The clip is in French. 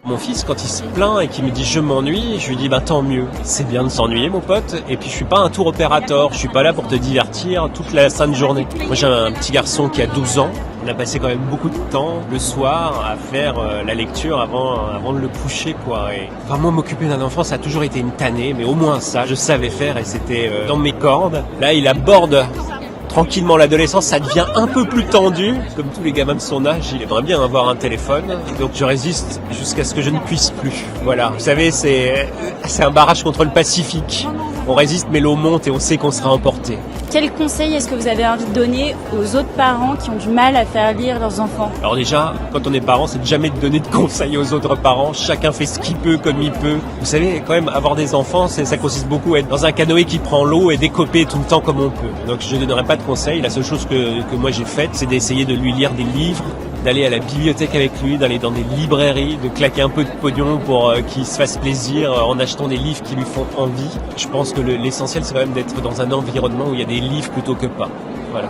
Mon fils, quand il se plaint et qu'il me dit je m'ennuie, je lui dis tant mieux. C'est bien de s'ennuyer mon pote. Et puis je suis pas un tour opérateur, je suis pas là pour te divertir toute la sainte journée. Moi j'ai un petit garçon qui a 12 ans. On a passé quand même beaucoup de temps le soir à faire la lecture avant de le coucher quoi. Et enfin moi m'occuper d'un enfant ça a toujours été une tannée, mais au moins ça je savais faire et c'était dans mes cordes. Là il aborde tranquillement l'adolescence, ça devient un peu plus tendu. Comme tous les gamins de son âge, il aimerait bien avoir un téléphone. Donc je résiste jusqu'à ce que je ne puisse plus. Voilà, vous savez, c'est un barrage contre le Pacifique. On résiste, mais l'eau monte et on sait qu'on sera emporté. Quel conseil est-ce que vous avez envie de donner aux autres parents qui ont du mal à faire lire leurs enfants ? Alors déjà, quand on est parent, c'est de jamais de donner de conseils aux autres parents. Chacun fait ce qu'il peut, comme il peut. Vous savez, quand même, avoir des enfants, ça consiste beaucoup à être dans un canoë qui prend l'eau et décoper tout le temps comme on peut. Donc je ne donnerai pas de conseils. La seule chose que moi j'ai faite, c'est d'essayer de lui lire des livres, d'aller à la bibliothèque avec lui, d'aller dans des librairies, de claquer un peu de pognon pour qu'il se fasse plaisir en achetant des livres qui lui font envie. Je pense que l'essentiel, c'est quand même d'être dans un environnement où il y a des livres plutôt que pas. Voilà.